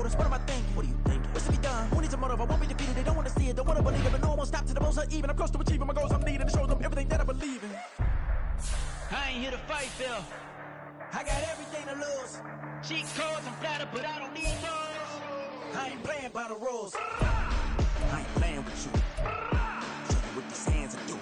shoulders. What am I thinking? What are you thinking? What's to be done? Who needs a motive? I won't be defeated. They don't want to see it, don't want to believe it, but no one will stop to the most uneven. I'm close to achieving my goals. I'm needing to show them everything that I believe in. I ain't here to fight, Phil. I got everything to lose. Cheat codes and flatter, but I don't need those. I ain't playing by the rules. I ain't playing with you. Show you what these hands are doing.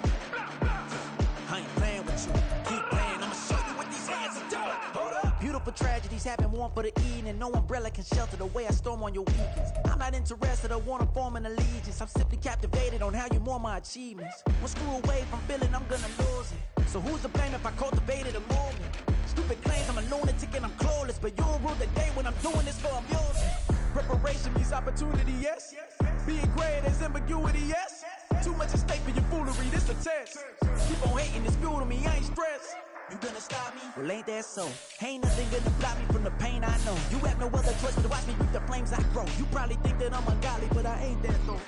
I ain't playing with you. Keep playing, I'ma show you what these hands are doing. Hold up. Beautiful tragedies happen, one for the evening. No umbrella can shelter the way I storm on your weekends. I'm not interested, I wanna form an allegiance. I'm simply captivated on how you more my achievements. One screw away from feeling I'm gonna lose it. So who's to blame if I cultivated a movement? Stupid claims I'm a lunatic and I'm clueless, but you'll rule the day when I'm doing this for amusement. Preparation means opportunity, yes. Being great is ambiguity, yes. Too much at stake for your foolery, this a test. Keep on hating, it's fuel to me, I ain't stressed. You gonna stop me? Well, ain't that so? Ain't nothing gonna block me from the pain I know. You have no other choice but to watch me reap the flames I grow. You probably think that I'm ungodly, but I ain't that though.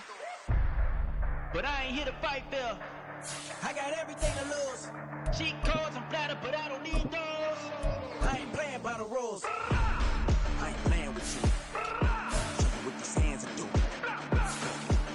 But I ain't here to fight, Phil. I got everything to lose. Cheat codes and flatter, but I don't need those. I ain't playing by the rules. I ain't playing with you. Show you what these hands are doing.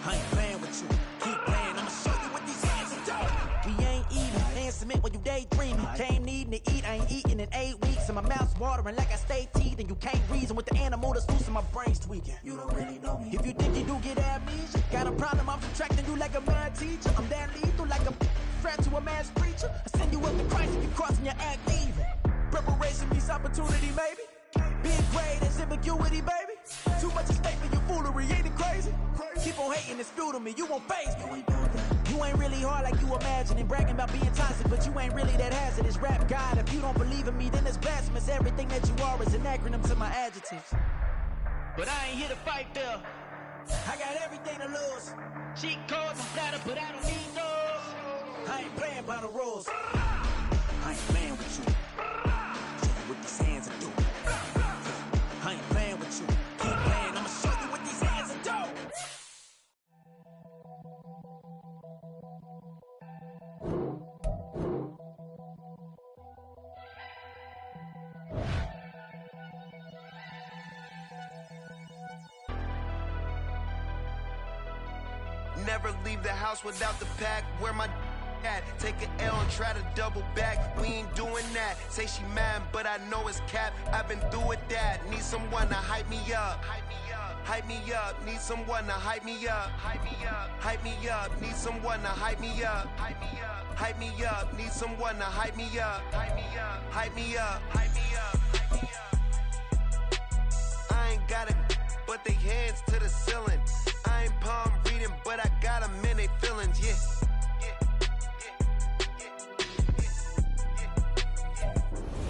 I ain't playing with you. Keep playing, I'ma show you what these hands are doing. We ain't even playing cement when you daydreaming. Came needing to eat, I ain't eating in 8 weeks. And my mouth's watering like I stay teeth. And you can't reason with the animal that's loose and my brain's tweaking. You don't really know me. If you think you do get amnesia, got a problem, I'm subtracting you like a mad teacher. I'm that lethal like a threat to a mass preacher. I send you up to Christ if you crossing your act even. Preparation means opportunity, maybe. Being great is ambiguity, baby. Too much at stake for your foolery, ain't it crazy? Keep on hating, it's fuel to me, you won't faze me. You ain't really hard like you imagining. Bragging about being toxic, but you ain't really that hazardous. Rap God, if you don't believe in me, then it's blasphemous. Everything that you are is an acronym to my adjectives. But I ain't here to fight, Phil. I got everything to lose. Cheat codes and flatter, but I don't need those. I ain't playing by the rules. I ain't playing with you. Show you what these hands are doing. I ain't playing with you. Keep playing, I'ma show you what these hands are doing. Never leave the house without the pack. Where my at? Take an L and try to double back. We ain't doing that. Say she mad, but I know it's cap. I've been through with that. Need someone to hype me up. Hype me up. Need someone to hype me up. Hype me up. Need someone to hype me up. Hype me up. Need someone to hype me up. Hype me up. I ain't got it, but they hands to the ceiling. I ain't palm reading, but I got them in they feelings, yeah.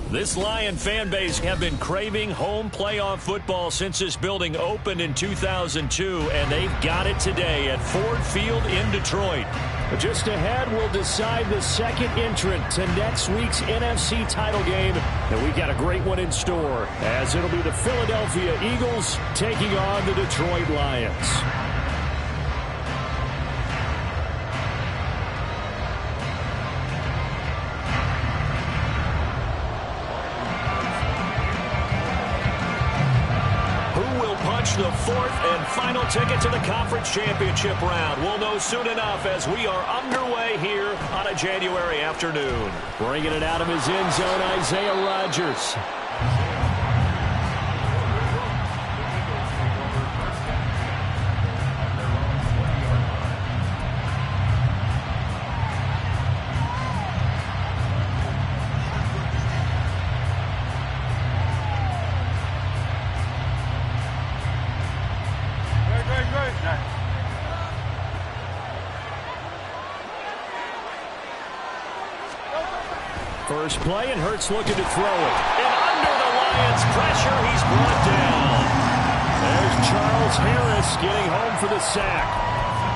This Lion fan base have been craving home playoff football since this building opened in 2002, and they've got it today at Ford Field in Detroit. But just ahead, we'll decide the second entrant to next week's NFC title game, and we've got a great one in store, as it'll be the Philadelphia Eagles taking on the Detroit Lions. The fourth and final ticket to the conference championship round. We'll know soon enough as we are underway here on a January afternoon. Bringing it out of his end zone, Isaiah Rodgers. First play, and Hurts looking to throw it. And under the Lions' pressure, he's brought down. There's Charles Harris getting home for the sack.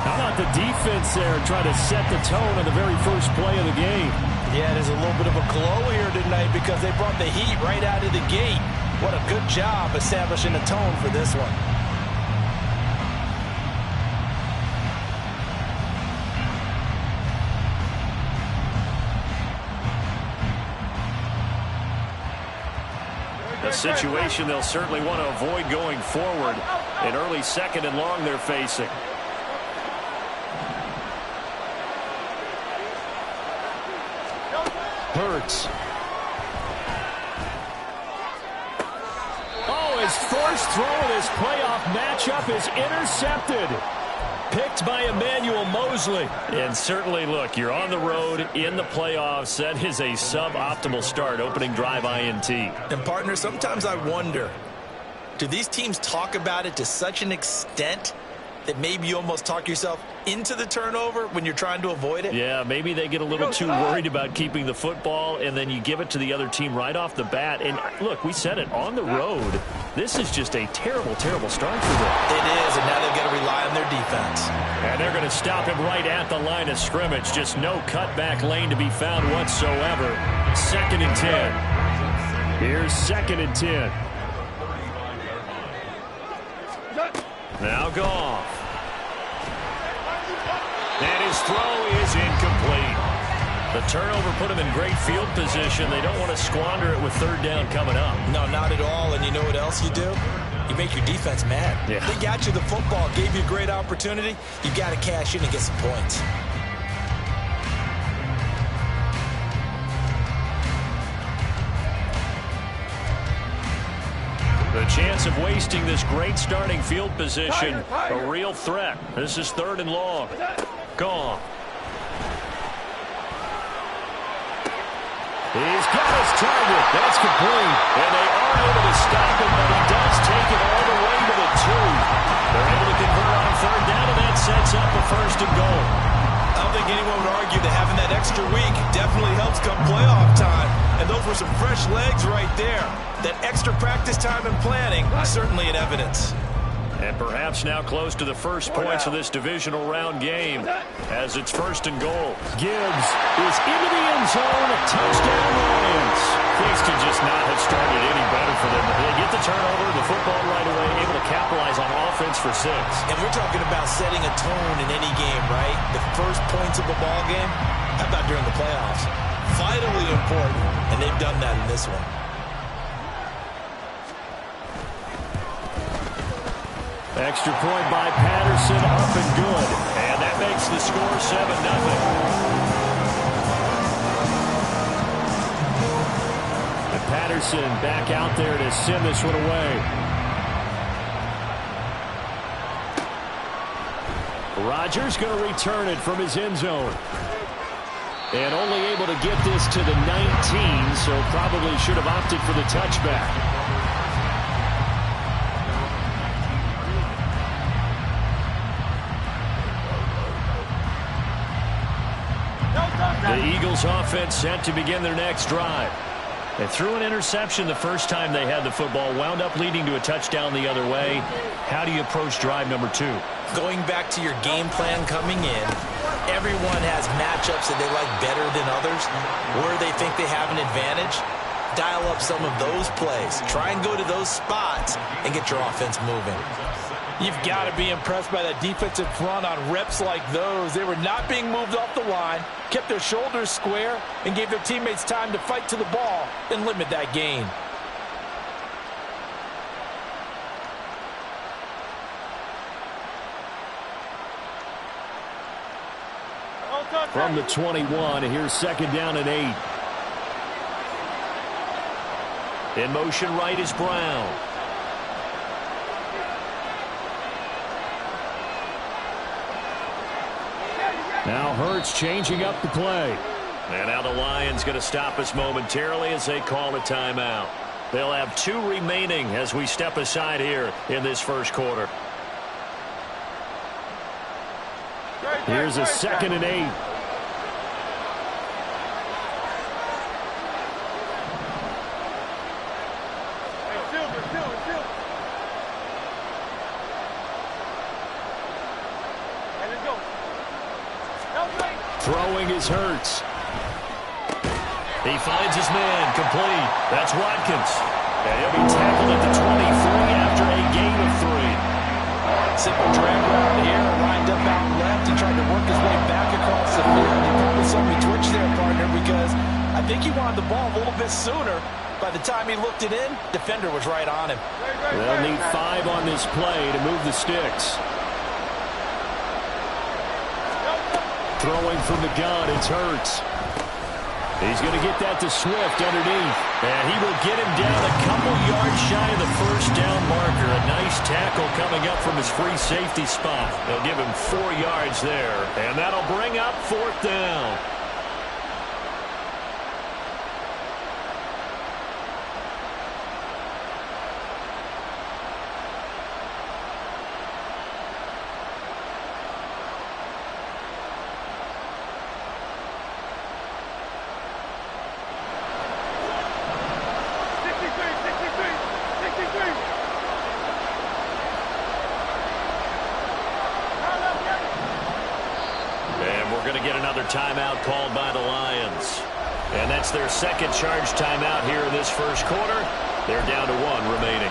How about the defense there trying to set the tone on the very first play of the game? Yeah, there's a little bit of a glow here tonight because they brought the heat right out of the gate. What a good job establishing the tone for this one. A situation they'll certainly want to avoid going forward. An early 2nd and long they're facing. Hurts. Oh, his first throw of this playoff matchup is intercepted. Picked by Emmanuel Mosley. And certainly, look, you're on the road in the playoffs. That is a suboptimal start. Opening drive INT. And, partner, sometimes I wonder, do these teams talk about it to such an extent that maybe you almost talk yourself into the turnover when you're trying to avoid it? Yeah, maybe they get a little too worried about keeping the football, and then you give it to the other team right off the bat. And, look, we said it, on the road, this is just a terrible, terrible start for them. It is, and now they've got to rely on their defense. And they're going to stop him right at the line of scrimmage. Just no cutback lane to be found whatsoever. 2nd and 10. Here's 2nd and 10. Now Goff. And his throw is incomplete. The turnover put him in great field position. They don't want to squander it with 3rd down coming up. No, not at all. And you know what else you do? You make your defense mad. Yeah. They got you the football, gave you a great opportunity. You got to cash in and get some points. The chance of wasting this great starting field position, a real threat. This is 3rd and long. Gone. He's got his target. That's complete. And they are able to stop him, but he does take it all the way to the 2. They're able to convert on 3rd down, and that sets up a 1st and goal. I don't think anyone would argue that having that extra week definitely helps come playoff time. And those were some fresh legs right there. That extra practice time and planning, certainly in evidence. And perhaps now close to the first points of this divisional round game as it's 1st and goal. Gibbs is into the end zone. A touchdown Lions. Things could just not have started any better for them. They get the turnover, the football right away, able to capitalize on offense for 6. And we're talking about setting a tone in any game, right? The first points of a ball game. How about during the playoffs? Vitally important, and they've done that in this one. Extra point by Patterson, up and good. And that makes the score 7-0. And Patterson back out there to send this one away. Rodgers going to return it from his end zone. And only able to get this to the 19, so probably should have opted for the touchback. The Eagles offense set to begin their next drive. They threw an interception the first time they had the football, wound up leading to a touchdown the other way. How do you approach drive number 2? Going back to your game plan coming in, everyone has matchups that they like better than others, where they think they have an advantage. Dial up some of those plays. Try and go to those spots and get your offense moving. You've got to be impressed by that defensive front on reps like those. They were not being moved off the line, kept their shoulders square, and gave their teammates time to fight to the ball and limit that gain. From the 21, here's 2nd down and 8. In motion right is Brown. Now Hurts changing up the play. And now the Lions going to stop us momentarily as they call a timeout. They'll have 2 remaining as we step aside here in this first quarter. Here's a 2nd and 8. Throwing is Hurts. He finds his man, complete. That's Watkins. And he'll be tackled at the 23 after a gain of 3. Simple drag route here, lined up out left and tried to work his way back across the field. He probably saw me twitch there, partner, because I think he wanted the ball a little bit sooner. By the time he looked it in, defender was right on him. They'll need 5 on this play to move the sticks. Throwing from the gun, it's Hurts. He's going to get that to Swift underneath. And he will get him down a couple yards shy of the first down marker. A nice tackle coming up from his free safety spot. They'll give him 4 yards there. And that'll bring up 4th down. Timeout called by the Lions. And that's their second charge timeout here in this first quarter. They're down to 1 remaining.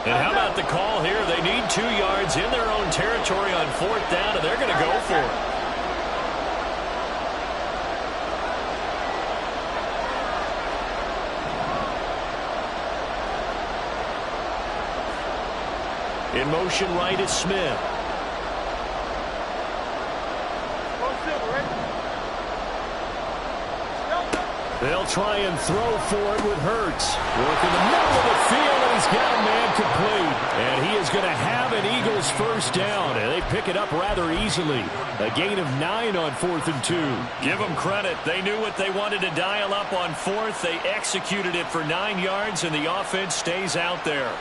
And how about the call here? They need 2 yards in their own territory on 4th down, and they're going to go for it. In motion right is Smith. They'll try and throw for it with Hurts. Working the middle of the field, and he's got a man complete. And he is going to have an Eagles first down, and they pick it up rather easily. A gain of 9 on 4th and 2. Give them credit. They knew what they wanted to dial up on 4th. They executed it for 9 yards, and the offense stays out there.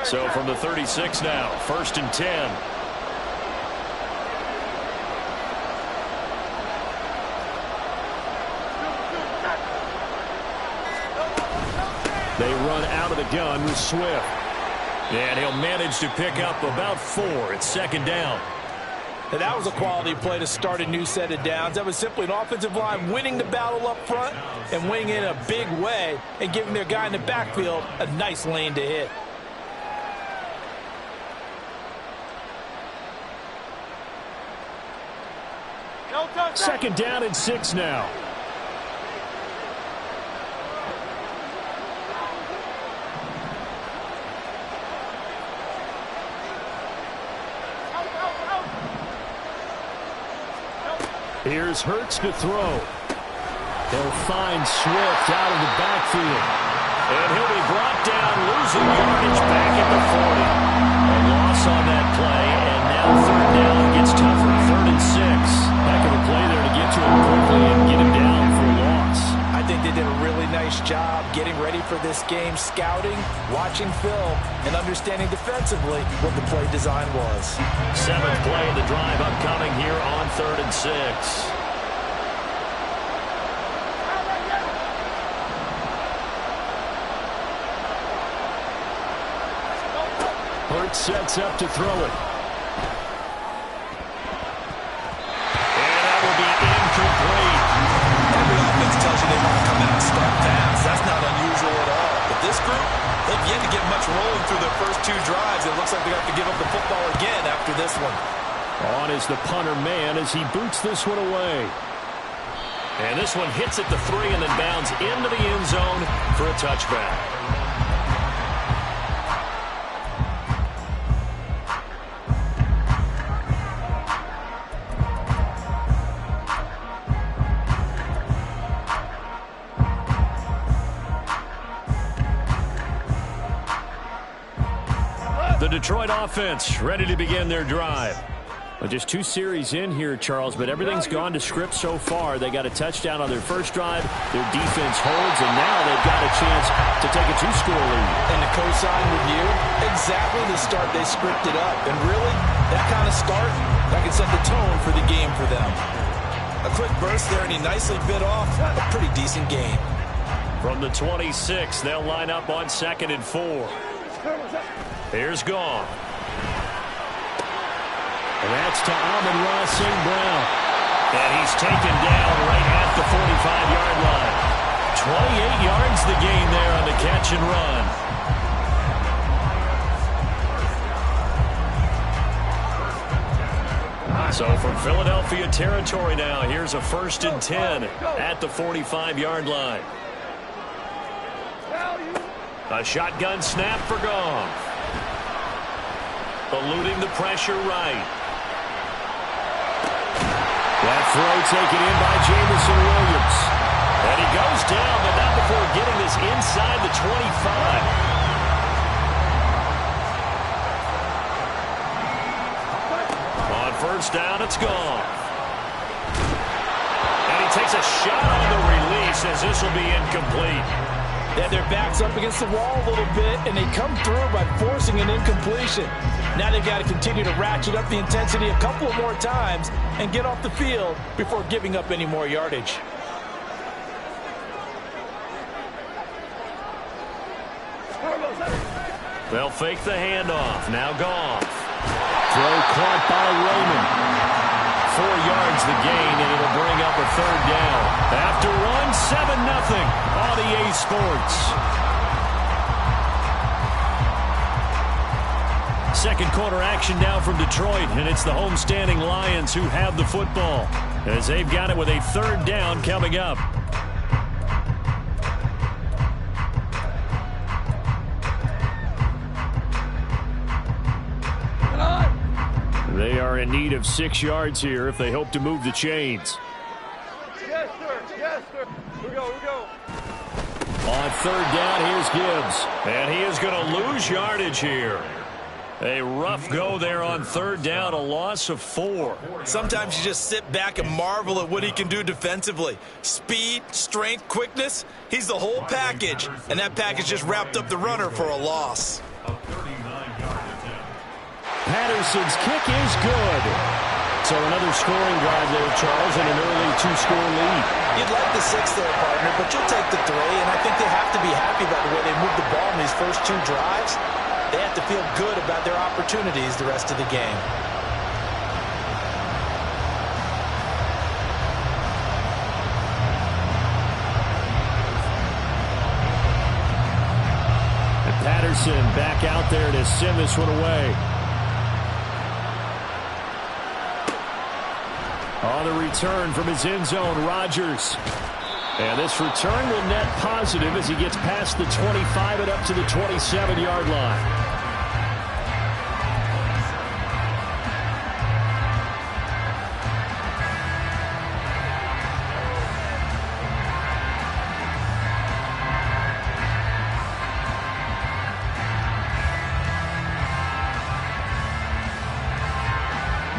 So from the 36 now, 1st and 10. They run out of the gun with Swift. And he'll manage to pick up about 4. It's 2nd down. And that was a quality play to start a new set of downs. That was simply an offensive line winning the battle up front and winning in a big way and giving their guy in the backfield a nice lane to hit. Second down and 6 now. Here's Hurts to throw. He'll find Swift out of the backfield. And he'll be brought down, losing yardage back at the 40. A loss on that play, and now 3rd down gets tougher. 3rd and 6. Heck of a play there to get to him quickly and get him down for a loss. I think they did a really nice job getting ready for this game, scouting, watching film, and understanding defensively what the play design was. 7th play of the drive upcoming here on 3rd and 6. Hurts sets up to throw it. And that will be incomplete. Every offense tells you they want to come out and start fast. That's not unusual at all. But this group, they've yet to get much rolling through their first 2 drives. It looks like they have to give up the football again after this one. On is the punter man as he boots this one away. And this one hits at the 3 and then bounds into the end zone for a touchback. The Detroit offense ready to begin their drive. Well, just 2 series in here, Charles, but everything's gone to script so far. They got a touchdown on their first drive. Their defense holds, and now they've got a chance to take a 2-score lead. And to co-sign with you, exactly the start they scripted up. And really, that kind of start, that can set the tone for the game for them. A quick burst there, and he nicely bit off a pretty decent gain. From the 26, they'll line up on 2nd and 4. Here's Goff. And that's to Amon-Ra St. Brown. And he's taken down right at the 45-yard line. 28 yards the gain there on the catch and run. So from Philadelphia territory now, here's a 1st and 10 at the 45-yard line. A shotgun snap for Goff. Eluding the pressure right. That throw taken in by Jamison Williams. And he goes down, but not before getting this inside the 25. On 1st down, it's gone. And he takes a shot on the release as this will be incomplete. Yeah, their back's up against the wall a little bit, and they come through by forcing an incompletion. Now they've got to continue to ratchet up the intensity a couple of more times and get off the field before giving up any more yardage. They'll fake the handoff. Now Goff. Throw caught by Raymond. 4 yards the gain, and it'll bring up a 3rd down. After one, 7-0 on EA Sports. Second quarter action now from Detroit, and it's the homestanding Lions who have the football as they've got it with a 3rd down coming up. They are in need of 6 yards here if they hope to move the chains. Yes, sir. Yes, sir. Here we go. Here we go. On 3rd down, here's Gibbs. And he is going to lose yardage here. A rough go there on 3rd down, a loss of 4. Sometimes you just sit back and marvel at what he can do defensively. Speed, strength, quickness, he's the whole package. And that package just wrapped up the runner for a loss. Patterson's kick is good. So another scoring drive there, Charles, and an early 2-score lead. You'd like the 6 there, partner, but you'll take the 3, and I think they have to be happy about the way they moved the ball in these first 2 drives. They have to feel good about their opportunities the rest of the game. And Patterson back out there to send this one away. On the return from his end zone, Rodgers. And this return will net positive as he gets past the 25 and up to the 27-yard line.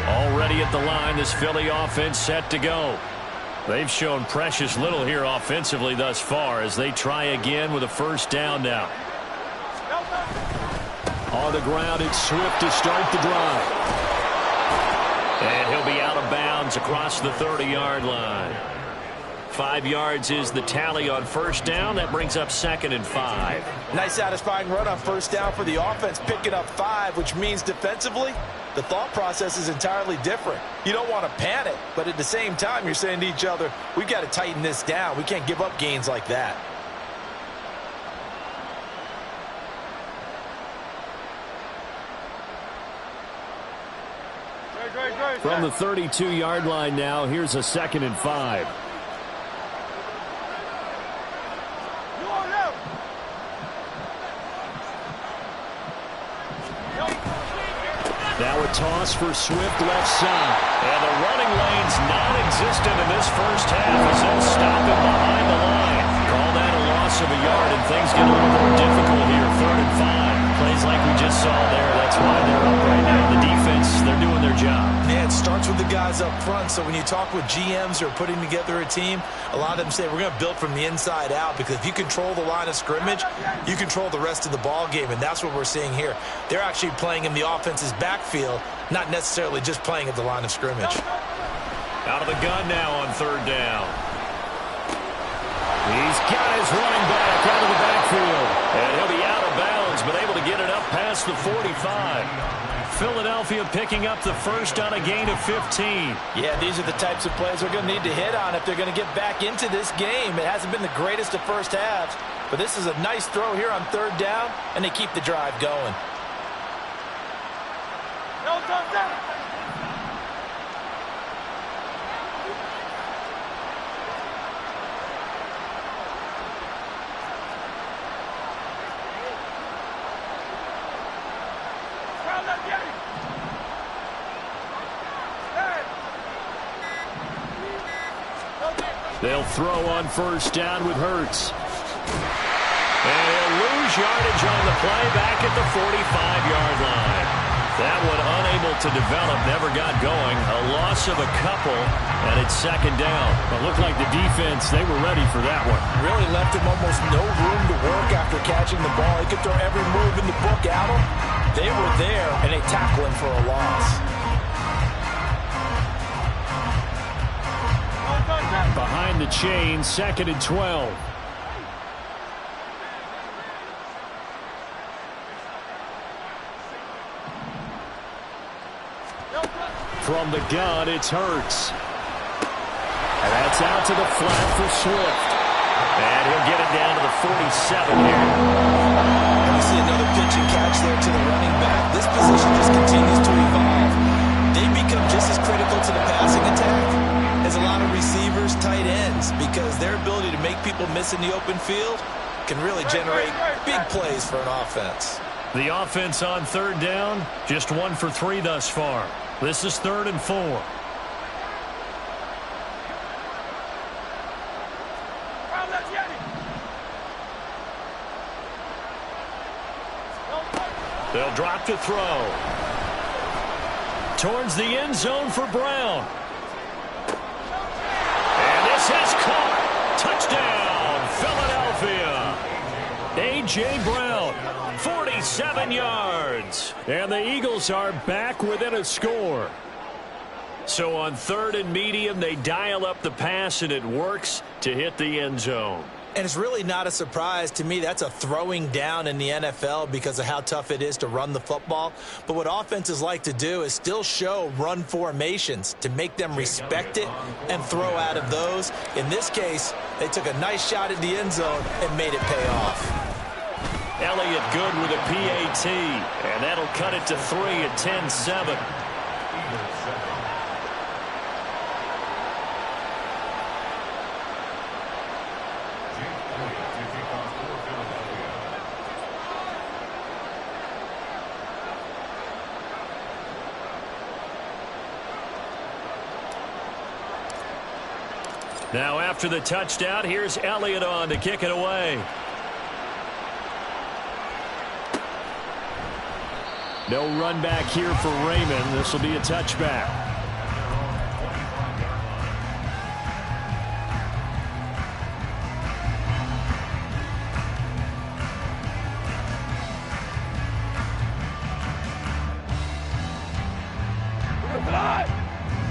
Already at the line, this Philly offense set to go. They've shown precious little here offensively thus far as they try again with a 1st down now. On the ground, it's Swift to start the drive. And he'll be out of bounds across the 30-yard line. 5 yards is the tally on 1st down. That brings up 2nd and 5. Nice satisfying run on 1st down for the offense, picking up 5, which means defensively, the thought process is entirely different. You don't want to panic, but at the same time, you're saying to each other, we've got to tighten this down. We can't give up gains like that. Great. From the 32-yard line now, here's a 2nd and 5. Now a toss for Swift left side. And the running lane's non-existent in this first half as they'll stop him behind the line. Call that a loss of a yard, and things get a little more difficult here. 3rd and 5. Plays like we just saw there. That's why they're up right now. The defense, they're doing their job. Yeah, it starts with the guys up front. So when you talk with GMs who are putting together a team, a lot of them say we're going to build from the inside out, because if you control the line of scrimmage, you control the rest of the ball game, and that's what we're seeing here. They're actually playing in the offense's backfield, not necessarily just playing at the line of scrimmage. Out of the gun now on 3rd down. He's got his running back out of the backfield. And he'll be out of bounds, but able to get it up past the 45. Philadelphia picking up the first on a gain of 15. Yeah, these are the types of plays they're going to need to hit on if they're going to get back into this game. It hasn't been the greatest of first halves, but this is a nice throw here on 3rd down, and they keep the drive going. No touchdown. They'll throw on 1st down with Hurts. And he'll lose yardage on the play back at the 45-yard line. That one unable to develop, never got going. A loss of a couple, and it's 2nd down. It looked like the defense, they were ready for that one. Really left him almost no room to work after catching the ball. He could throw every move in the book at him. They were there, and they tackle him for a loss. Behind the chain, 2nd and 12. From the gun, it's Hurts. And that's out to the flat for Swift. And he'll get it down to the 47 here. And we see another pitch and catch there to the running back. This position just continues to evolve. They become just as critical to the passing attack as a lot of receivers, tight ends, because their ability to make people miss in the open field can really generate big plays for an offense. The offense on 3rd down, just 1 for 3 thus far. This is 3rd and 4. They'll drop to throw. Towards the end zone for Brown. And this has caught. Touchdown, Philadelphia. A.J. Brown, 47 yards. And the Eagles are back within a score. So on 3rd and medium, they dial up the pass, and it works to hit the end zone. And it's really not a surprise to me. That's a throwing down in the NFL because of how tough it is to run the football. But what offenses like to do is still show run formations to make them respect it and throw out of those. In this case, they took a nice shot at the end zone and made it pay off. Elliott good with a PAT, and that'll cut it to 3 at 10-7. Now after the touchdown, here's Elliott on to kick it away. No run back here for Raymond. This will be a touchback.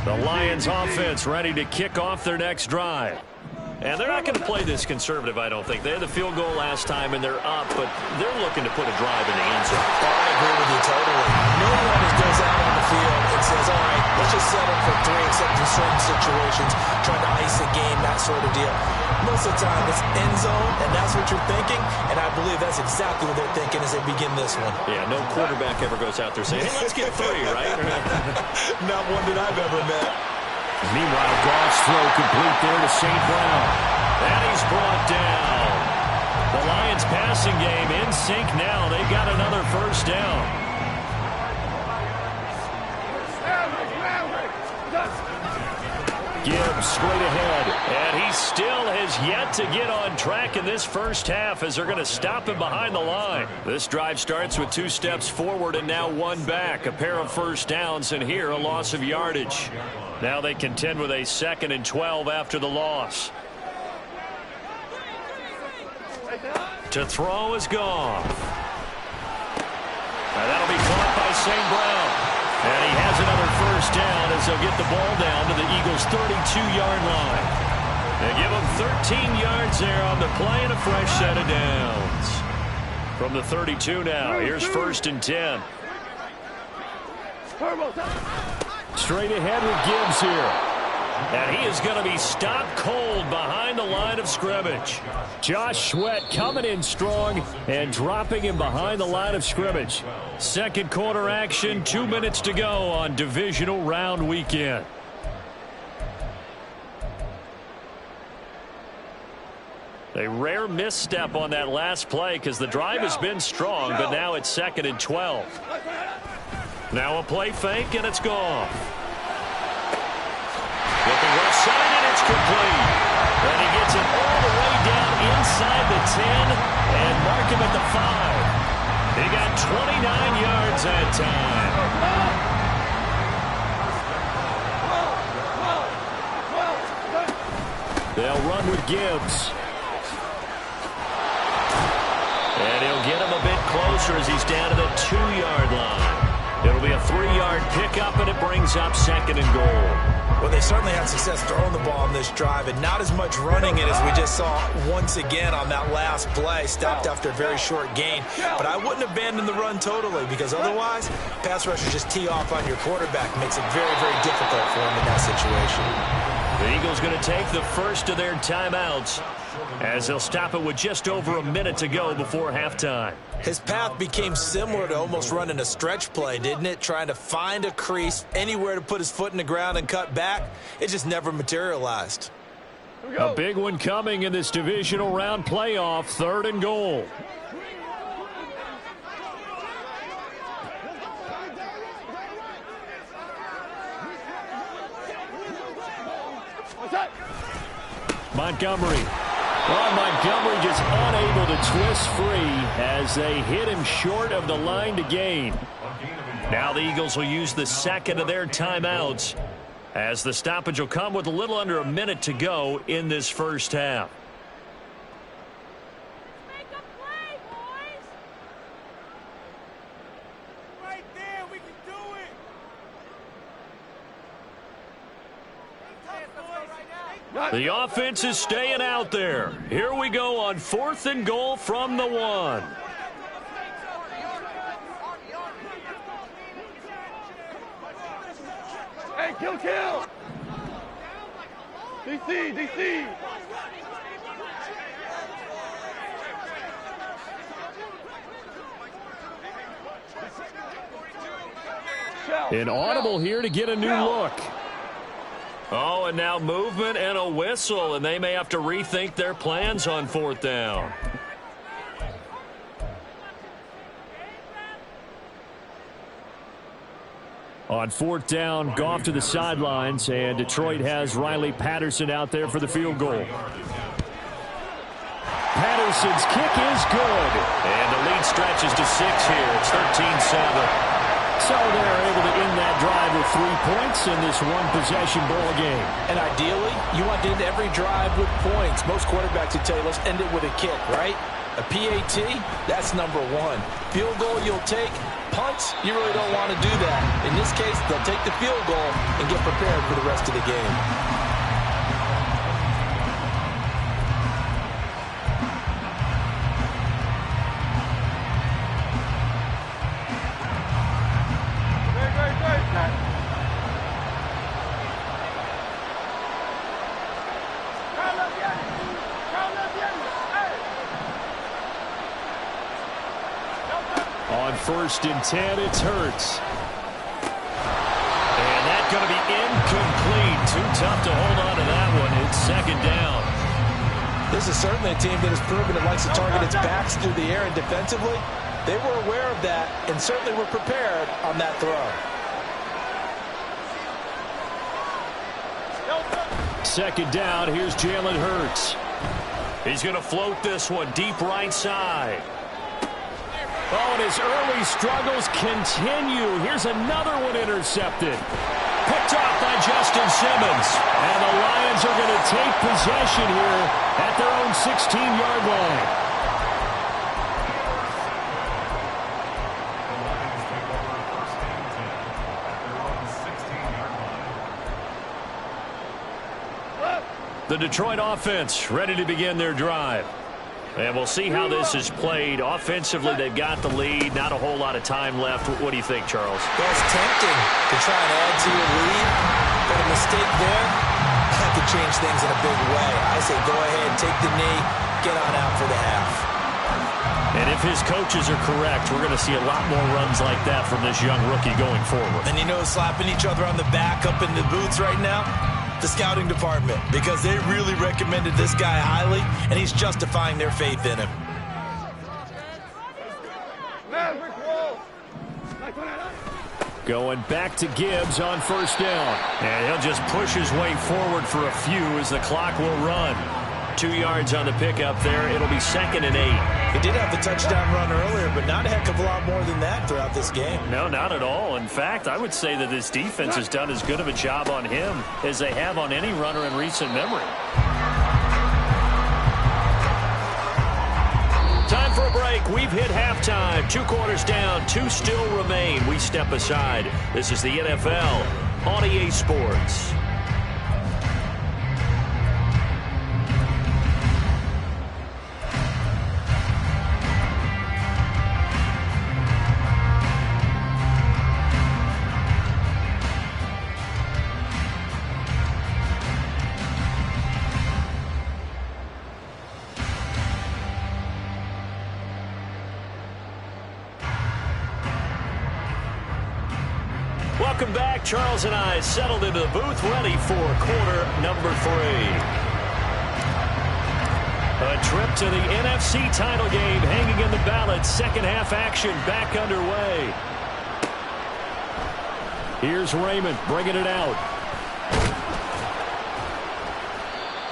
The Lions offense ready to kick off their next drive. And they're not going to play this conservative, I don't think. They had the field goal last time, and they're up, but they're looking to put a drive in the end zone. Oh, I agree with you totally. No one goes out on the field and says, all right, let's just settle for 3, except in certain situations, trying to ice a game, that sort of deal. Most of the time, it's end zone, and that's what you're thinking, and I believe that's exactly what they're thinking as they begin this one. Yeah, no quarterback ever goes out there saying, hey, let's get 3, right? Not one that I've ever met. Meanwhile, Goff's throw complete there to St. Brown. And he's brought down. The Lions passing game in sync now. They got another first down. Gibbs straight ahead, and he still has yet to get on track in this first half as they're going to stop him behind the line. This drive starts with 2 steps forward and now 1 back. A pair of first downs, and here a loss of yardage. Now they contend with a 2nd and 12 after the loss. To throw is Goff. And that'll be caught by St. Brown. And he has another first down as they'll get the ball down to the Eagles' 32-yard line. They give them 13 yards there on the play and a fresh set of downs. From the 32 now, here's 1st and 10. Straight ahead with Gibbs here. And he is going to be stopped cold behind the line of scrimmage. Josh Sweat coming in strong and dropping him behind the line of scrimmage. Second quarter action, 2 minutes to go on divisional round weekend. A rare misstep on that last play because the drive has been strong, but now it's 2nd and 12. Now a play fake, and it's gone. Looking left side, and it's complete. And he gets it all the way down inside the 10 and mark him at the 5. He got 29 yards that time. They'll run with Gibbs. And he'll get him a bit closer as he's down to the 2-yard line. It'll be a 3-yard pickup, and it brings up 2nd and goal. Well, they certainly had success throwing the ball on this drive, and not as much running it as we just saw once again on that last play. Stopped after a very short gain. But I wouldn't abandon the run totally, because otherwise, pass rushers just tee off on your quarterback. Makes it very, very difficult for him in that situation. The Eagles going to take the first of their timeouts as they'll stop it with just over a minute to go before halftime. His path became similar to almost running a stretch play, didn't it? Trying to find a crease, anywhere to put his foot in the ground and cut back. It just never materialized. A big one coming in this divisional round playoff, 3rd and goal. Montgomery. Well, Montgomery just unable to twist free as they hit him short of the line to gain. Now the Eagles will use the 2nd of their timeouts as the stoppage will come with a little under a minute to go in this first half. Make a play, boys! Right there, we can do it! The offense is staying out there. Here we go on 4th and goal from the 1. Hey, kill! DC! An audible here to get a new look. Oh, and now movement and a whistle, and they may have to rethink their plans on 4th down. On 4th down, Goff to the sidelines, and Detroit has Riley Patterson out there for the field goal. Patterson's kick is good. And the lead stretches to 6 here. It's 13-7. So they're able to end that drive with 3 points in this one-possession ball game. And ideally, you want to end every drive with points. Most quarterbacks would tell you, let's end it with a kick, right? A PAT, that's number 1. Field goal you'll take. Punts, you really don't want to do that. In this case, they'll take the field goal and get prepared for the rest of the game. On 1st and 10, it's Hurts. And that's going to be incomplete. Too tough to hold on to that one. It's 2nd down. This is certainly a team that has proven it likes to target its backs through the air, and defensively, they were aware of that and certainly were prepared on that throw. 2nd down. Here's Jalen Hurts. He's going to float this one deep right side. Oh, and his early struggles continue. Here's another one intercepted. Picked off by Justin Simmons. And the Lions are going to take possession here at their own 16-yard line. The Detroit offense ready to begin their drive. And we'll see how this is played. Offensively, they've got the lead. Not a whole lot of time left. What do you think, Charles? Well, it's tempting to try and add to your lead, but a mistake there, that could change things in a big way. I say go ahead, take the knee, get on out for the half. And if his coaches are correct, we're going to see a lot more runs like that from this young rookie going forward. And you know, slapping each other on the back up in the booths right now, the scouting department, because they really recommended this guy highly, and he's justifying their faith in him. Going back to Gibbs on 1st down. And he'll just push his way forward for a few as the clock will run. 2 yards on the pickup there. It'll be 2nd and 8. He did have the touchdown run earlier, but not a heck of a lot more than that throughout this game. No, not at all. In fact, I would say that this defense has done as good of a job on him as they have on any runner in recent memory. Time for a break. We've hit halftime. 2 quarters down. 2 still remain. We step aside. This is the NFL on EA Sports. Welcome back. Charles and I settled into the booth, ready for quarter number 3. A trip to the NFC title game hanging in the balance. Second half action back underway. Here's Raymond bringing it out.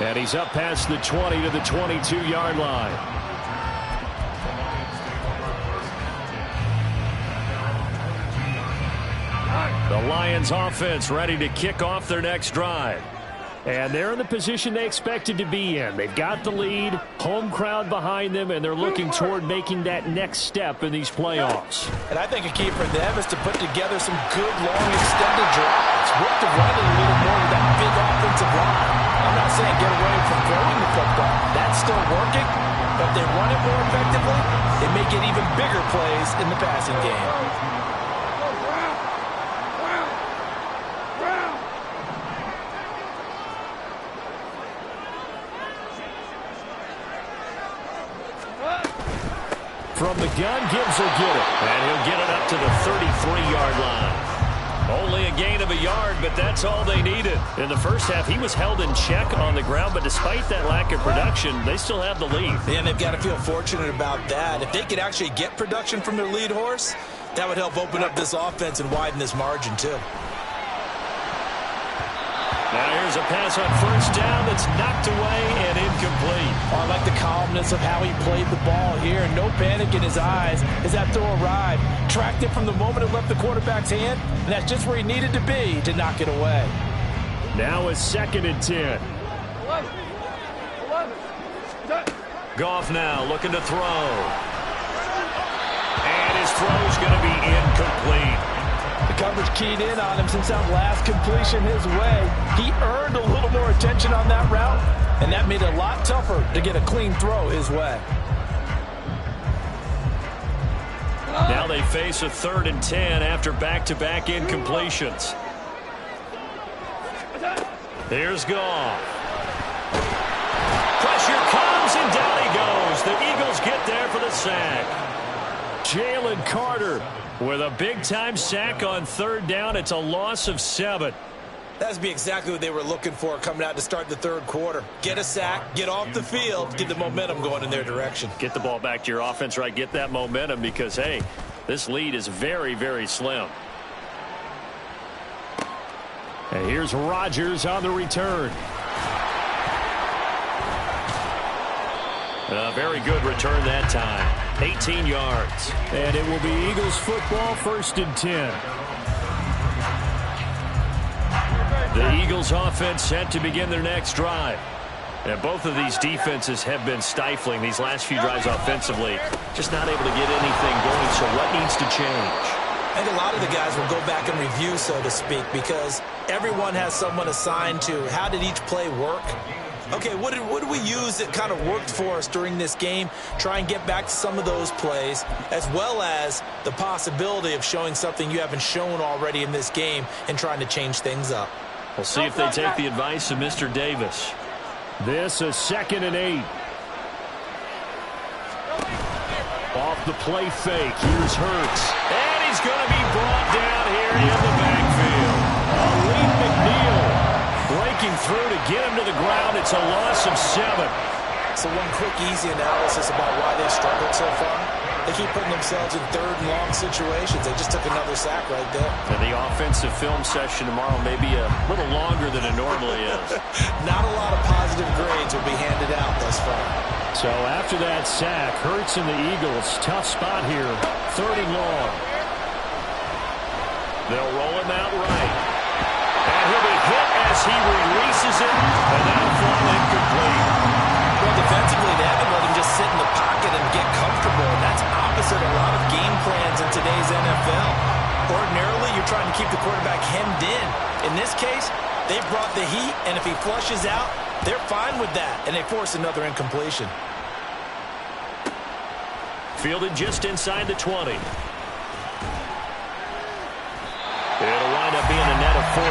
And he's up past the 20 to the 22-yard line. The Lions offense ready to kick off their next drive. And they're in the position they expected to be in. They've got the lead, home crowd behind them, and they're looking toward making that next step in these playoffs. And I think a key for them is to put together some good, long, extended drives. Work to run it a little more with that big offensive line. I'm not saying get away from throwing the football. That's still working, but they run it more effectively. They may get even bigger plays in the passing game. From the gun, Gibbs will get it. And he'll get it up to the 33-yard line. Only a gain of a yard, but that's all they needed. In the first half, he was held in check on the ground, but despite that lack of production, they still have the lead. And they've got to feel fortunate about that. If they could actually get production from their lead horse, that would help open up this offense and widen this margin, too. Now here's a pass on 1st down that's knocked away and incomplete. Oh, I like the calmness of how he played the ball here. No panic in his eyes as that throw arrived. Tracked it from the moment it left the quarterback's hand, and that's just where he needed to be to knock it away. Now it's 2nd and 10. Goff now looking to throw. And his throw's going to be incomplete. The coverage keyed in on him since that last completion his way. He earned a little more attention on that route, and that made it a lot tougher to get a clean throw his way. Now they face a 3rd and 10 after back-to-back incompletions. Here's Goff. Pressure comes and down. sack. Jalen Carter with a big-time sack on third down. It's a loss of 7. That'd be exactly what they were looking for coming out to start the third quarter. Get a sack, get off the field, get the momentum going in their direction. Get the ball back to your offense, right? Get that momentum because, hey, this lead is very, very slim. And here's Rodgers on the return. A very good return that time. 18 yards. And it will be Eagles football, 1st and 10. The Eagles offense set to begin their next drive. And both of these defenses have been stifling these last few drives offensively. Just not able to get anything going. So what needs to change? I think a lot of the guys will go back and review, so to speak, because everyone has someone assigned to how did each play work. Okay, what did we use that kind of worked for us during this game? Try and get back to some of those plays, as well as the possibility of showing something you haven't shown already in this game and trying to change things up. We'll see if they take the advice of Mr. Davis. This is 2nd and 8. Off the play fake. Here's Hurts. And he's going to be brought down here in the backfield. Lee McNeil breaking through to get him to the ground. It's a loss of 7. So one quick, easy analysis about why they've struggled so far. They keep putting themselves in third and long situations. They just took another sack right there. And the offensive film session tomorrow may be a little longer than it normally is. Not a lot of positive grades will be handed out thus far. So after that sack, Hurts and the Eagles, tough spot here, 3rd and long. They'll roll him out right. And he'll be hit as he releases it, and that'll fall incomplete. Well, defensively, they haven't let him just sit in the pocket and get comfortable. And that's opposite a lot of game plans in today's NFL. Ordinarily, you're trying to keep the quarterback hemmed in. In this case, they brought the heat, and if he flushes out, they're fine with that, and they force another incompletion. Fielded just inside the 20. It'll wind up being a net of 41.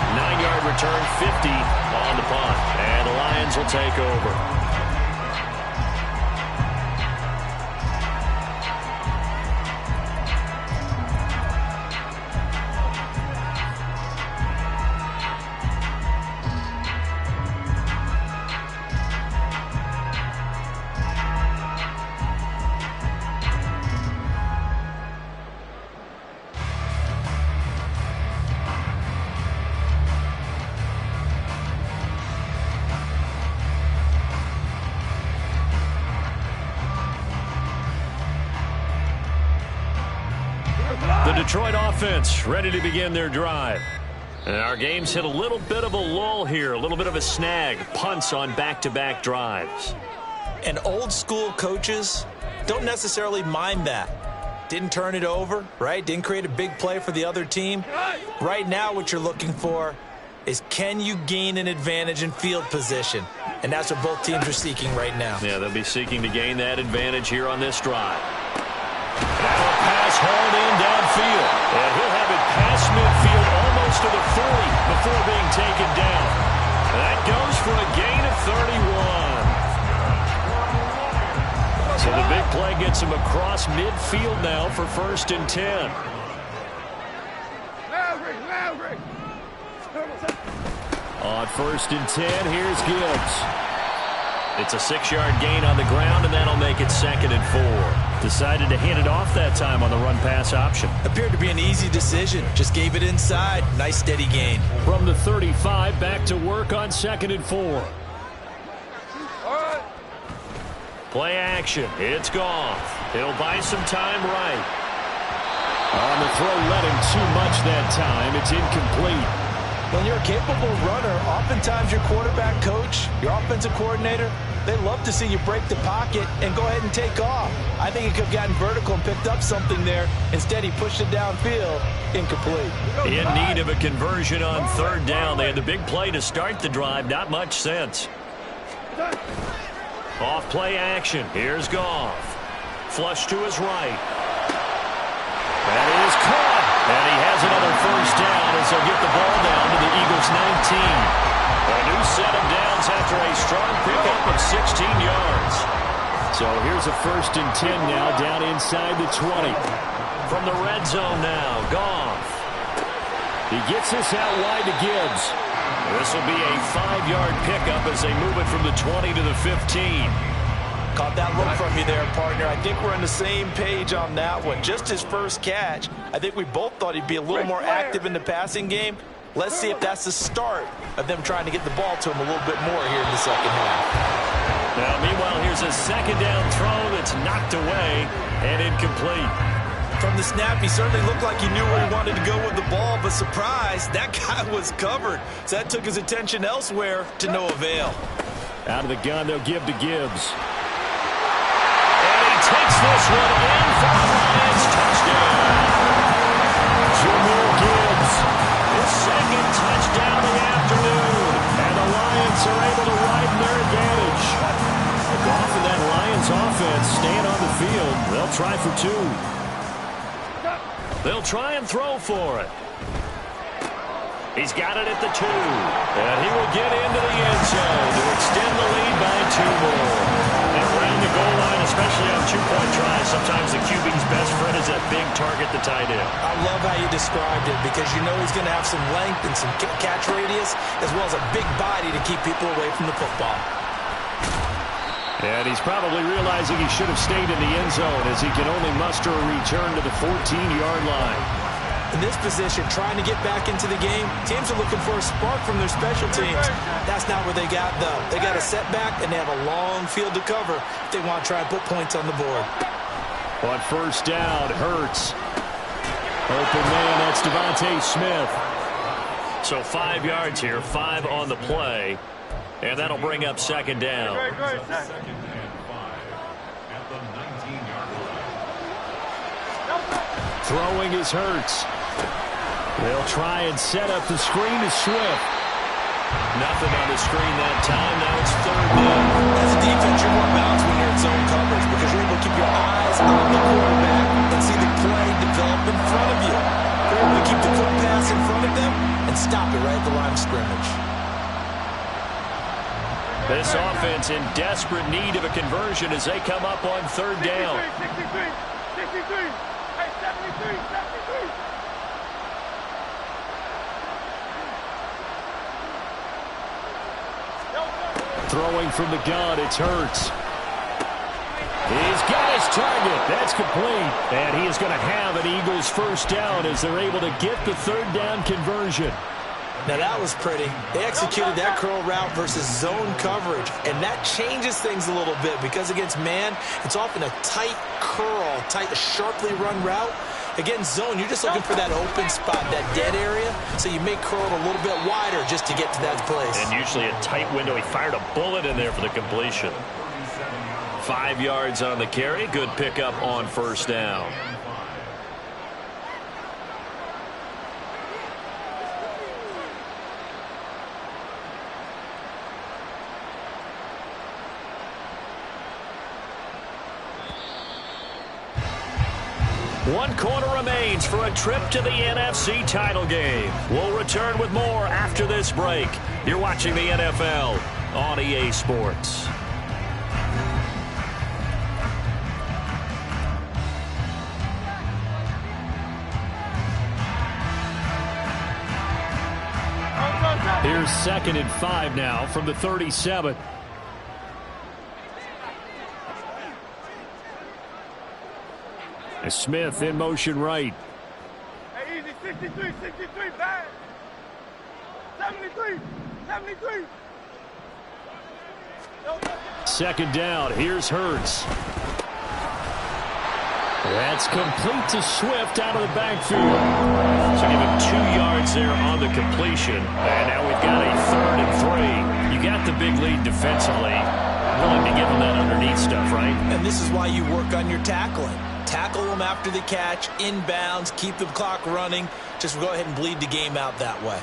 9-yard return, 50 on the punt. And the Lions will take over. The Detroit offense ready to begin their drive. And our game's hit a little bit of a lull here, a little bit of a snag. Punts on back-to-back drives. And old school coaches don't necessarily mind that. Didn't turn it over, right? Didn't create a big play for the other team. Right now what you're looking for is can you gain an advantage in field position? And that's what both teams are seeking right now. Yeah, they'll be seeking to gain that advantage here on this drive. Now a pass hauled in downfield. And he'll have it past midfield almost to the 40 before being taken down. That goes for a gain of 31. So the big play gets him across midfield now for 1st and 10. On 1st and 10, here's Gibbs. It's a 6-yard gain on the ground, and that'll make it 2nd and 4. Decided to hand it off that time on the run-pass option. Appeared to be an easy decision. Just gave it inside. Nice, steady gain. From the 35, back to work on 2nd and 4. Play action. It's Goff. He'll buy some time right. On the throw, let him too much that time. It's incomplete. When you're a capable runner, oftentimes your quarterback coach, your offensive coordinator, they love to see you break the pocket and go ahead and take off. I think he could have gotten vertical and picked up something there. Instead, he pushed it downfield. Incomplete. In need of a conversion on 3rd down. They had the big play to start the drive. Not much sense. Off play action. Here's Goff. Flush to his right. That is caught. And he has another 1st down as they'll get the ball down to the Eagles' 19. A new set of downs after a strong pickup of 16 yards. So here's a 1st and 10 now, down inside the 20. From the red zone now, Goff. He gets this out wide to Gibbs. This will be a 5-yard pickup as they move it from the 20 to the 15. Caught that look from you there, partner. I think we're on the same page on that one. Just his first catch. I think we both thought he'd be a little more active in the passing game. Let's see if that's the start of them trying to get the ball to him a little bit more here in the second half. Now, meanwhile, here's a 2nd down throw that's knocked away and incomplete. From the snap, he certainly looked like he knew where he wanted to go with the ball, but surprise, that guy was covered. So that took his attention elsewhere to no avail. Out of the gun, they'll give to Gibbs. And he takes this one in for the Lions. Touchdown. Jameer Gibbs, his 2nd touchdown of the afternoon. And the Lions are able to widen their advantage. Goff and that Lions offense staying on the field. They'll try for 2. They'll try and throw for it. He's got it at the 2. And he will get into the end zone to extend the lead by 2 more. And around the goal line, especially on 2-point tries, sometimes the QB's best friend is that big target, the tight end. I love how you described it because you know he's going to have some length and some catch radius as well as a big body to keep people away from the football. And he's probably realizing he should have stayed in the end zone as he can only muster a return to the 14-yard line. In this position, trying to get back into the game, teams are looking for a spark from their special teams. That's not what they got, though. They got a setback, and they have a long field to cover if they want to try and put points on the board. On 1st down, Hurts. Open man, that's Devontae Smith. So 5 yards here, 5 on the play. And that'll bring up 2nd down. Throwing is Hurts. They'll try and set up the screen to Swift. Nothing on the screen that time. Now it's 3rd down. As a defense, you're more balanced when you're in zone coverage because you're able to keep your eyes on the quarterback and see the play develop in front of you. You're able to keep the quick pass in front of them and stop it right at the line of scrimmage. This offense in desperate need of a conversion as they come up on 3rd down. 63. Hey, 73. Throwing from the gun, it's Hurts. He's got his target. That's complete. And he is going to have an Eagles 1st down as they're able to get the 3rd down conversion. Now that was pretty. They executed that curl route versus zone coverage, and that changes things a little bit because against man, it's often a tight curl, sharply run route. Against zone, you're just looking for that open spot, that dead area, so you may curl it a little bit wider just to get to that place. And usually a tight window. He fired a bullet in there for the completion. 5 yards on the carry. Good pickup on 1st down. One quarter remains for a trip to the NFC title game. We'll return with more after this break. You're watching the NFL on EA Sports. Here's 2nd and 5 now from the 37. Smith in motion right. Hey, easy. 63, bad. 73. 2nd down. Here's Hurts. That's complete to Swift out of the backfield. So give him 2 yards there on the completion. And now we've got a 3rd and 3. You got the big lead defensively. Willing to give him that underneath stuff, right? And this is why you work on your tackling. Tackle them after the catch, inbounds, keep the clock running. Just go ahead and bleed the game out that way.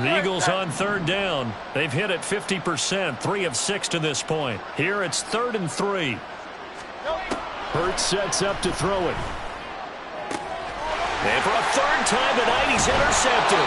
The Eagles on 3rd down. They've hit it 50%, 3 of 6 to this point. Here it's 3rd and 3. Hurts sets up to throw it. And for a 3rd time tonight, he's intercepted.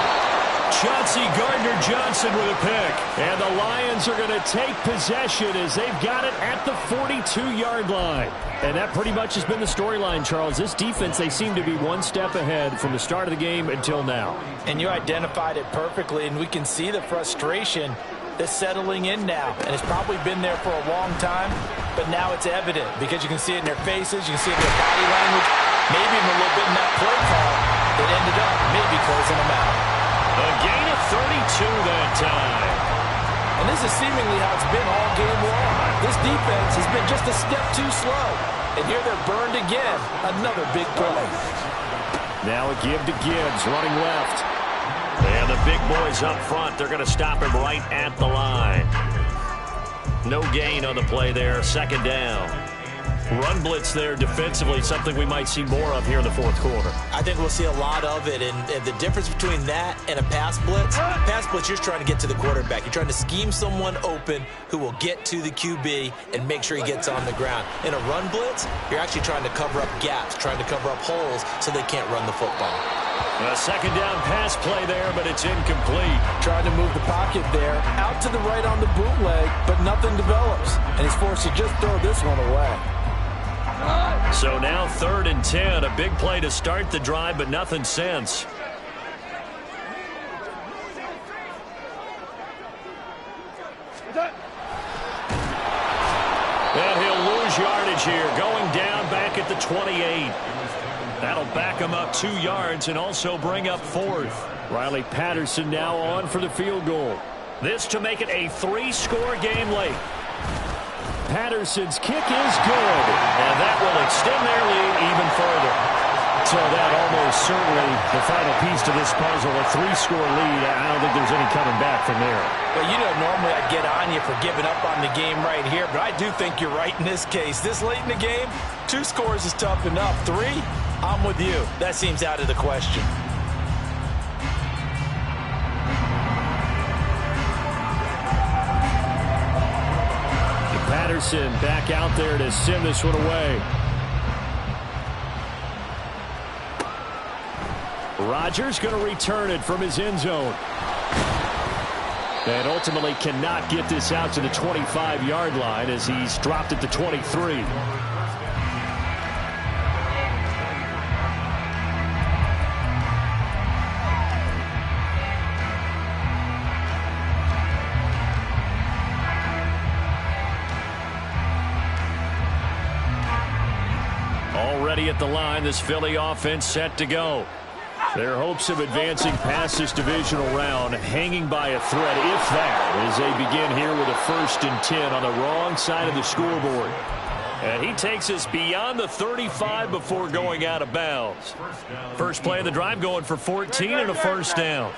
Chauncey Gardner-Johnson with a pick. And the Lions are going to take possession as they've got it at the 42-yard line. And that pretty much has been the storyline, Charles. This defense, they seem to be one step ahead from the start of the game until now. And you identified it perfectly, and we can see the frustration that's settling in now. And it's probably been there for a long time, but now it's evident because you can see it in their faces, you can see it in their body language, maybe even a little bit in that play call that ended up maybe closing them out. A gain of 32 that time. And this is seemingly how it's been all game long. This defense has been just a step too slow. And here they're burned again. Another big play. Now a give to Gibbs, running left. And the big boys up front, they're going to stop him right at the line. No gain on the play there, second down. Run blitz there defensively, something we might see more of here in the fourth quarter. I think we'll see a lot of it, and the difference between that and a pass blitz, you're trying to get to the quarterback. You're trying to scheme someone open who will get to the QB and make sure he gets on the ground. In a run blitz, you're actually trying to cover up gaps, trying to cover up holes so they can't run the football. A second down pass play there, but it's incomplete. Trying to move the pocket there, out to the right on the bootleg, but nothing develops, and he's forced to just throw this one away. So now 3rd and 10, a big play to start the drive, but nothing since. And he'll lose yardage here, going down back at the 28. That'll back him up 2 yards and also bring up 4th. Riley Patterson now on for the field goal. This to make it a 3-score game late. Patterson's kick is good, and that will extend their lead even further. So that almost certainly the final piece to this puzzle, a 3-score lead. I don't think there's any coming back from there. Well, you know, normally I'd get on you for giving up on the game right here, but I do think you're right in this case. This late in the game, 2 scores is tough enough. 3, I'm with you. That seems out of the question. Patterson back out there to send this one away. Rodgers going to return it from his end zone. And ultimately cannot get this out to the 25-yard line as he's dropped it to 23. Already at the line, this Philly offense set to go. Their hopes of advancing past this divisional round hanging by a thread, if that, as they begin here with a 1st and 10 on the wrong side of the scoreboard. And he takes us beyond the 35 before going out of bounds. First play of the drive going for 14 and a 1st down.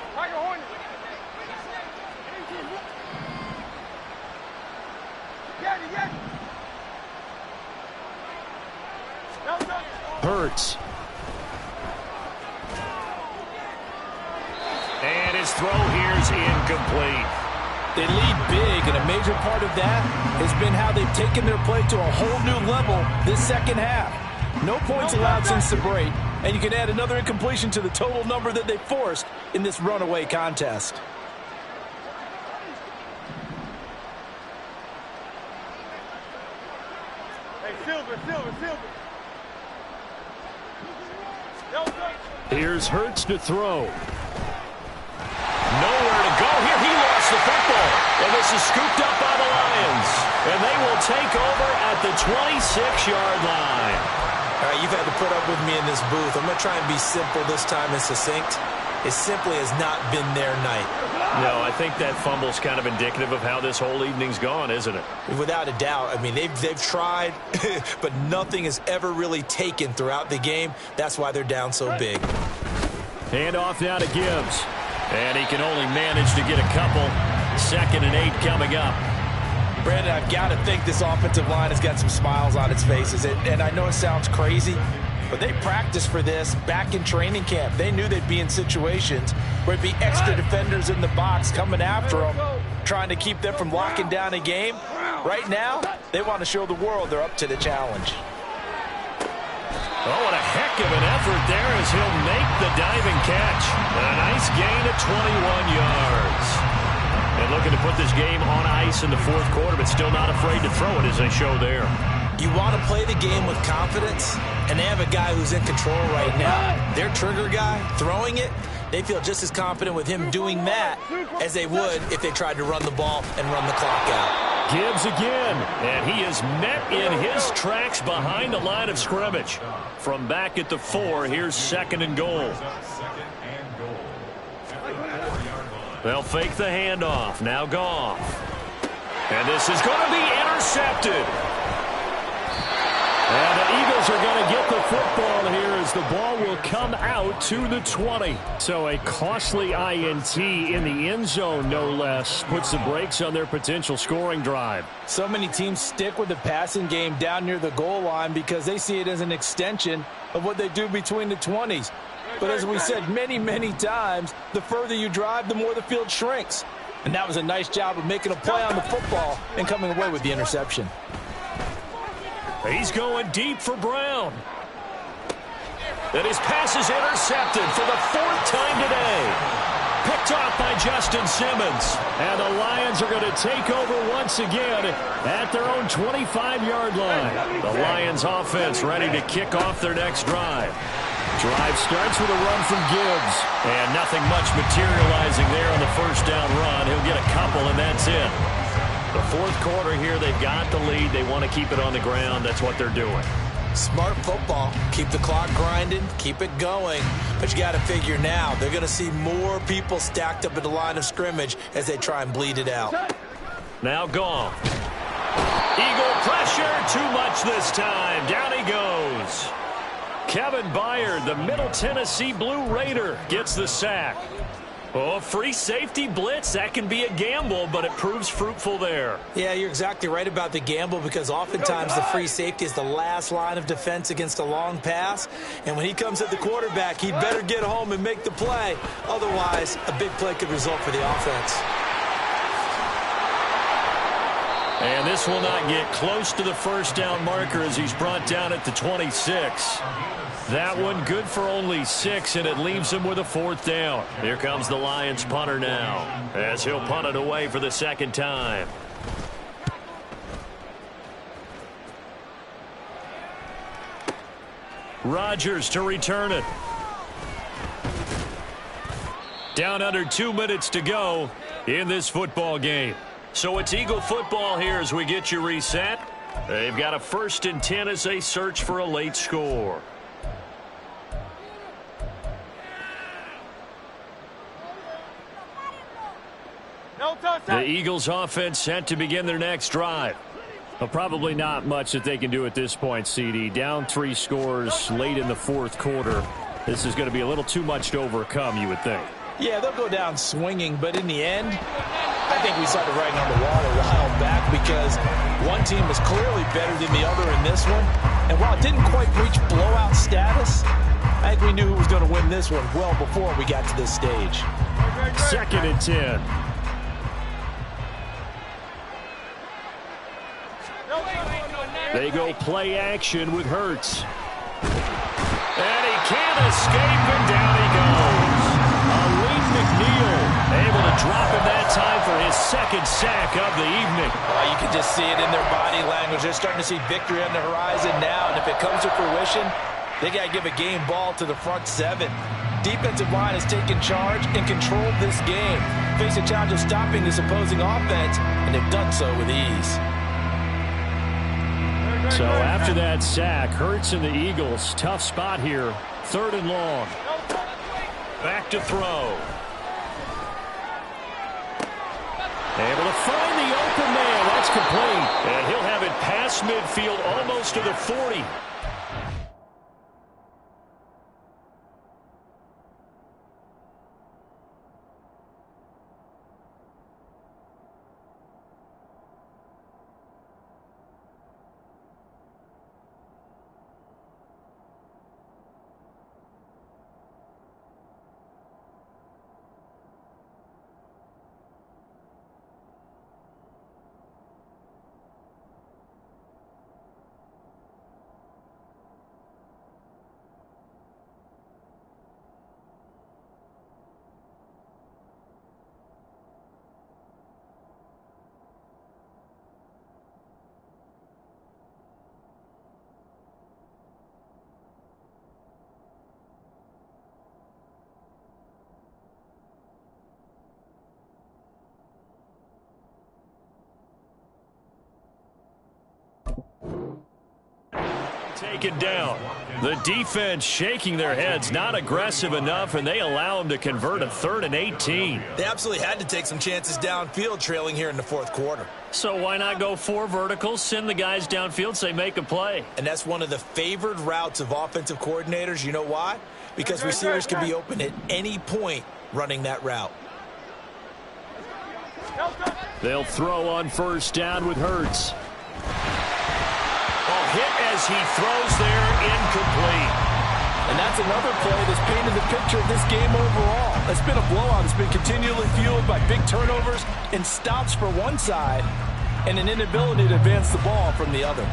Hurts. And his throw here's incomplete. They lead big, and a major part of that has been how they've taken their play to a whole new level this second half. No points allowed since the break, and you can add another incompletion to the total number that they forced in this runaway contest. Hey, Silver. Here's Hurts to throw. Nowhere to go here. He lost the football. And this is scooped up by the Lions. And they will take over at the 26-yard line. All right, you've had to put up with me in this booth. I'm going to try and be simple this time and succinct. It simply has not been their night. No, I think that fumble's kind of indicative of how this whole evening's gone, isn't it? Without a doubt. I mean, they've tried, but nothing has ever really taken throughout the game. That's why they're down so big. Hand off now to Gibbs. And he can only manage to get a couple. 2nd and 8 coming up. Brandon, I've got to think this offensive line has got some smiles on its faces. And I know it sounds crazy, but they practiced for this back in training camp. They knew they'd be in situations where it'd be extra defenders in the box coming after them, trying to keep them from locking down a game. Right now, they want to show the world they're up to the challenge. Oh, what a heck of an effort there as he'll make the diving catch. And a nice gain of 21 yards. And looking to put this game on ice in the fourth quarter, but still not afraid to throw it as they show there. You want to play the game with confidence, and they have a guy who's in control right now. Their trigger guy, throwing it, they feel just as confident with him doing that as they would if they tried to run the ball and run the clock out. Gibbs again, and he is met in his tracks behind the line of scrimmage. From back at the 4, here's 2nd and goal. They'll fake the handoff. Now Goff. And this is going to be intercepted. And the Eagles are going to get the football here as the ball will come out to the 20. So a costly INT in the end zone, no less, puts the brakes on their potential scoring drive. So many teams stick with the passing game down near the goal line because they see it as an extension of what they do between the 20s. But as we said many, many times, the further you drive, the more the field shrinks. And that was a nice job of making a play on the football and coming away with the interception. He's going deep for Brown. And his pass is intercepted for the 4th time today. Picked off by Justin Simmons. And the Lions are going to take over once again at their own 25-yard line. The Lions offense ready to kick off their next drive. Drive starts with a run from Gibbs. And nothing much materializing there on the first down run. He'll get a couple, and that's it. The fourth quarter here, they've got the lead. They want to keep it on the ground. That's what they're doing. Smart football. Keep the clock grinding. Keep it going. But you got to figure now, they're going to see more people stacked up at the line of scrimmage as they try and bleed it out. Now Goff. Eagle pressure. Too much this time. Down he goes. Kevin Byard, the Middle Tennessee Blue Raider, gets the sack. Oh, free safety blitz, that can be a gamble, but it proves fruitful there. Yeah, you're exactly right about the gamble because oftentimes the free safety is the last line of defense against a long pass. And when he comes at the quarterback, he better get home and make the play. Otherwise, a big play could result for the offense. And this will not get close to the first down marker as he's brought down at the 26. That one good for only 6, and it leaves him with a 4th down. Here comes the Lions punter now as he'll punt it away for the 2nd time. Rodgers to return it. Down under 2 minutes to go in this football game. So it's Eagle football here as we get you reset. They've got a 1st and 10 as they search for a late score. The Eagles offense set to begin their next drive. Well, probably not much that they can do at this point, CD. Down 3 scores late in the fourth quarter. This is going to be a little too much to overcome, you would think. Yeah, they'll go down swinging, but in the end, I think we saw the writing on the wall a while back because one team was clearly better than the other in this one. And while it didn't quite reach blowout status, I think we knew who was going to win this one well before we got to this stage. 2nd and 10. They go play action with Hurts. And he can't escape, and down he goes. Aleem McNeil able to drop him that time for his 2nd sack of the evening. You can just see it in their body language. They're starting to see victory on the horizon now, and if it comes to fruition, they got to give a game ball to the front 7. Defensive line has taken charge and controlled this game. Face a challenge of stopping this opposing offense, and they've done so with ease. So after that sack, Hurts and the Eagles, tough spot here. 3rd and long. Back to throw. Able to find the open man. That's complete. And he'll have it past midfield almost to the 40. taken down. The defense shaking their heads, not aggressive enough, and they allow them to convert a 3rd and 18. They absolutely had to take some chances downfield trailing here in the fourth quarter. So why not go 4 verticals, send the guys downfield, say make a play? And that's one of the favored routes of offensive coordinators. You know why? Because receivers can be open at any point running that route. They'll throw on 1st down with Hurts. Oh, hit as he throws there, incomplete. And that's another play that's painted the picture of this game overall. It's been a blowout. It's been continually fueled by big turnovers and stops for one side and an inability to advance the ball from the other.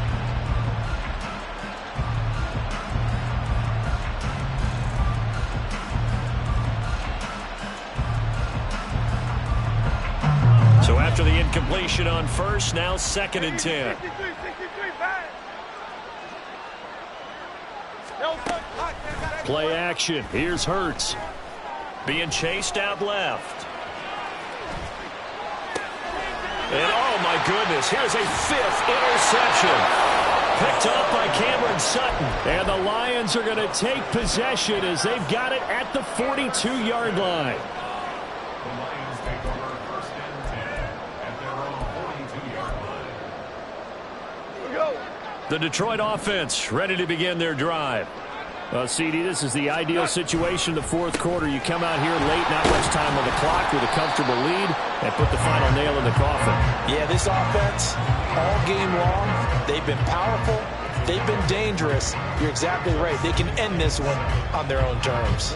So after the incompletion on 1st, now 2nd and 10. Play action. Here's Hurts. Being chased out left. And oh my goodness, here's a 5th interception. Picked up by Cameron Sutton. And the Lions are going to take possession as they've got it at the 42-yard line. The Detroit offense ready to begin their drive. Well, CD, this is the ideal situation in the fourth quarter. You come out here late, not much time on the clock with a comfortable lead, and put the final nail in the coffin. Yeah, this offense, all game long, they've been powerful, they've been dangerous. You're exactly right. They can end this one on their own terms.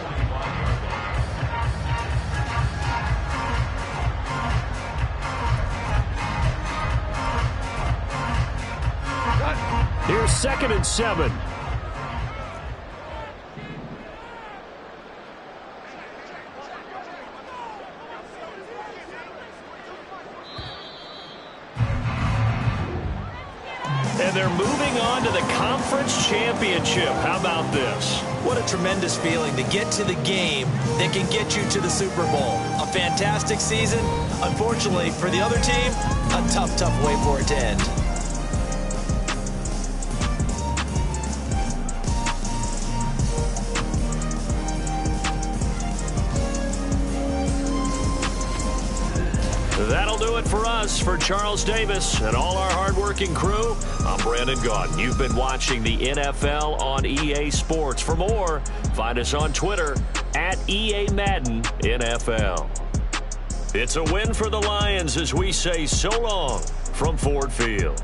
Here's 2nd and 7. And they're moving on to the conference championship. How about this? What a tremendous feeling to get to the game that can get you to the Super Bowl. A fantastic season. Unfortunately, for the other team, a tough, tough way for it to end. That'll do it for us. For Charles Davis and all our hardworking crew, I'm Brandon Gaudin. You've been watching the NFL on EA Sports. For more, find us on Twitter at EA Madden NFL. It's a win for the Lions as we say so long from Ford Field.